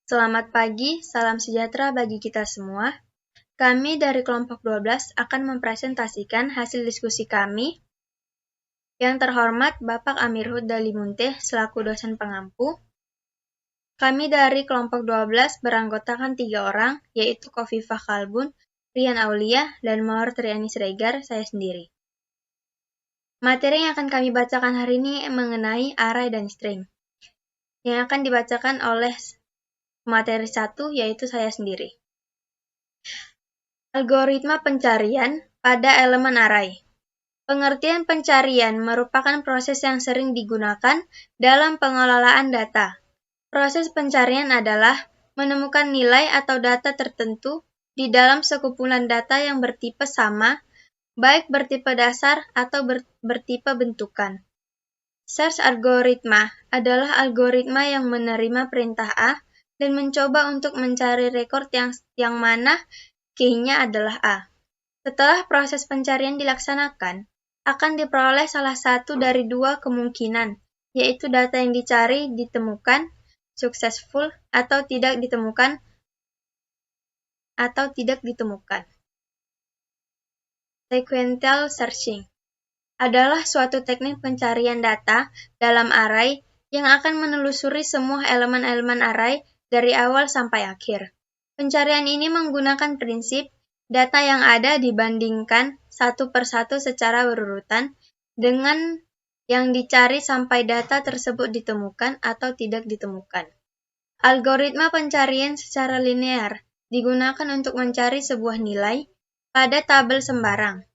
Selamat pagi, salam sejahtera bagi kita semua. Kami dari kelompok 12 akan mempresentasikan hasil diskusi kami. Yang terhormat Bapak Amirhud Dalimunte selaku dosen pengampu. Kami dari kelompok 12 beranggotakan 3 orang, yaitu Khofifah Kalbun, Rian Aulia, dan Mawar Triani Siregar, saya sendiri. Materi yang akan kami bacakan hari ini mengenai array dan string, yang akan dibacakan oleh materi 1, yaitu saya sendiri. Algoritma pencarian pada elemen array. Pengertian pencarian merupakan proses yang sering digunakan dalam pengelolaan data. Proses pencarian adalah menemukan nilai atau data tertentu di dalam sekumpulan data yang bertipe sama, baik bertipe dasar atau bertipe bentukan. Search algoritma adalah algoritma yang menerima perintah A dan mencoba untuk mencari rekor yang mana key-nya adalah A. Setelah proses pencarian dilaksanakan, akan diperoleh salah satu dari dua kemungkinan, yaitu data yang dicari ditemukan, successful, atau tidak ditemukan. Sequential searching adalah suatu teknik pencarian data dalam array yang akan menelusuri semua elemen-elemen array dari awal sampai akhir. Pencarian ini menggunakan prinsip data yang ada dibandingkan satu persatu secara berurutan dengan yang dicari sampai data tersebut ditemukan atau tidak ditemukan. Algoritma pencarian secara linear digunakan untuk mencari sebuah nilai pada tabel sembarang.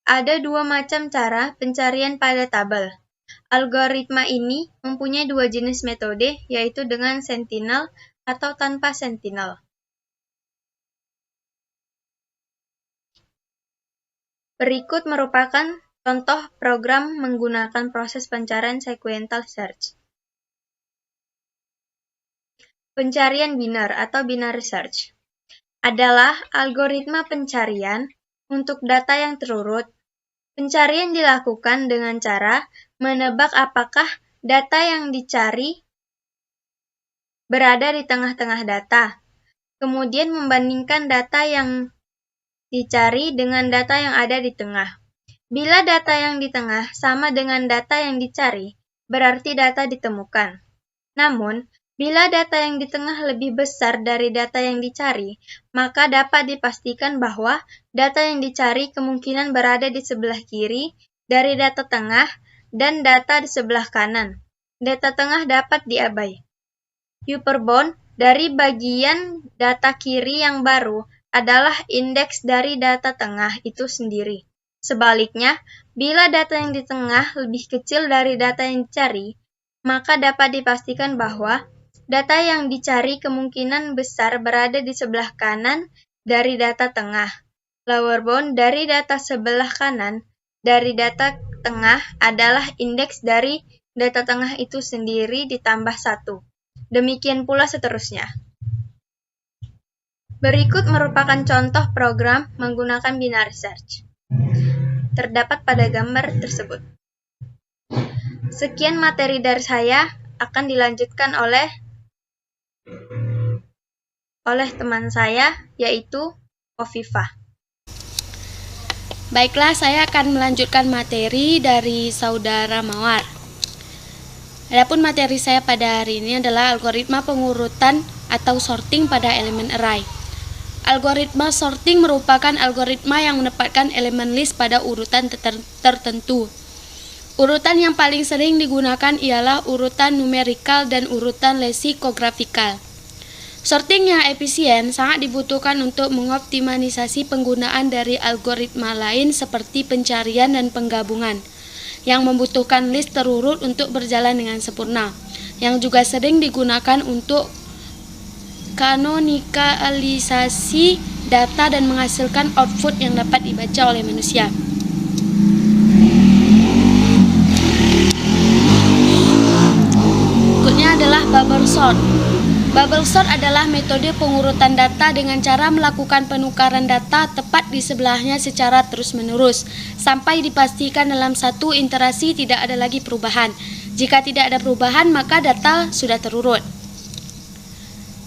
Ada dua macam cara pencarian pada tabel. Algoritma ini mempunyai dua jenis metode, yaitu dengan sentinel atau tanpa sentinel. Berikut merupakan contoh program menggunakan proses pencarian sequential search. Pencarian binar atau binary search adalah algoritma pencarian untuk data yang terurut. Pencarian dilakukan dengan cara menebak apakah data yang dicari berada di tengah-tengah data, kemudian membandingkan data yang dicari dengan data yang ada di tengah. Bila data yang di tengah sama dengan data yang dicari, berarti data ditemukan. Namun, bila data yang di tengah lebih besar dari data yang dicari, maka dapat dipastikan bahwa data yang dicari kemungkinan berada di sebelah kiri dari data tengah dan data di sebelah kanan. Data tengah dapat diabai. Upper bound dari bagian data kiri yang baru adalah indeks dari data tengah itu sendiri. Sebaliknya, bila data yang di tengah lebih kecil dari data yang dicari, maka dapat dipastikan bahwa data yang dicari kemungkinan besar berada di sebelah kanan dari data tengah. Lower bound dari data sebelah kanan dari data tengah adalah indeks dari data tengah itu sendiri ditambah 1. Demikian pula seterusnya. Berikut merupakan contoh program menggunakan binary search. Terdapat pada gambar tersebut. Sekian materi dari saya, akan dilanjutkan oleh teman saya, yaitu Khofifah. Baiklah, saya akan melanjutkan materi dari saudara Mawar. Adapun materi saya pada hari ini adalah algoritma pengurutan atau sorting pada elemen array. Algoritma sorting merupakan algoritma yang menempatkan elemen list pada urutan tertentu. Urutan yang paling sering digunakan ialah urutan numerikal dan urutan leksikografikal. Sorting yang efisien sangat dibutuhkan untuk mengoptimalisasi penggunaan dari algoritma lain seperti pencarian dan penggabungan, yang membutuhkan list terurut untuk berjalan dengan sempurna, yang juga sering digunakan untuk kanonikalisasi data dan menghasilkan output yang dapat dibaca oleh manusia. Berikutnya adalah bubble sort. Bubble sort adalah metode pengurutan data dengan cara melakukan penukaran data tepat di sebelahnya secara terus-menerus, sampai dipastikan dalam satu iterasi tidak ada lagi perubahan. Jika tidak ada perubahan, maka data sudah terurut.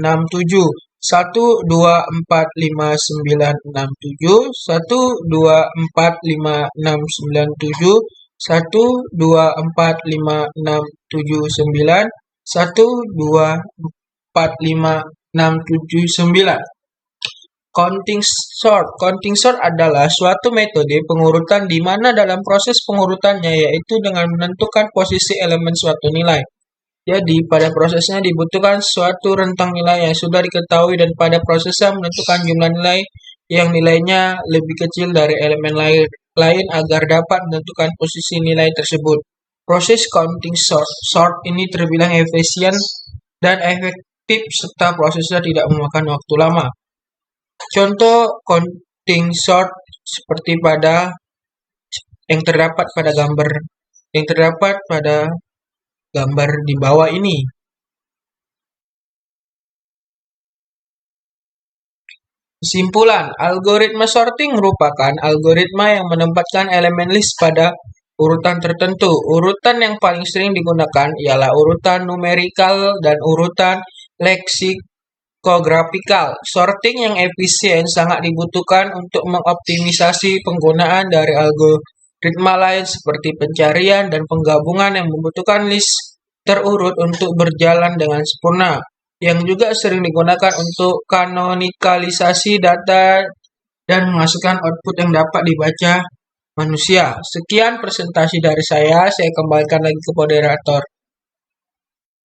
967. 1, 2, 4, 5, 9, 6, 7. 1, 2, 4, 5, 6, 9, 7. 1, 2, 4, 5, 6, 7, 9. 1, 2, 4, 5, 6, 7, 9. Counting sort. Counting sort adalah suatu metode pengurutan di mana dalam proses pengurutannya yaitu dengan menentukan posisi elemen suatu nilai. Jadi, pada prosesnya dibutuhkan suatu rentang nilai yang sudah diketahui dan pada prosesnya menentukan jumlah nilai yang nilainya lebih kecil dari elemen lain agar dapat menentukan posisi nilai tersebut. Proses counting sort ini terbilang efisien dan efektif serta prosesnya tidak memakan waktu lama. Contoh counting sort seperti yang terdapat pada gambar di bawah ini. Kesimpulan, algoritma sorting merupakan algoritma yang menempatkan elemen list pada urutan tertentu. Urutan yang paling sering digunakan ialah urutan numerikal dan urutan leksikografikal. Sorting yang efisien sangat dibutuhkan untuk mengoptimisasi penggunaan dari algoritma lain seperti pencarian dan penggabungan yang membutuhkan list terurut untuk berjalan dengan sempurna, yang juga sering digunakan untuk kanonikalisasi data dan menghasilkan output yang dapat dibaca manusia. Sekian presentasi dari saya kembalikan lagi ke moderator.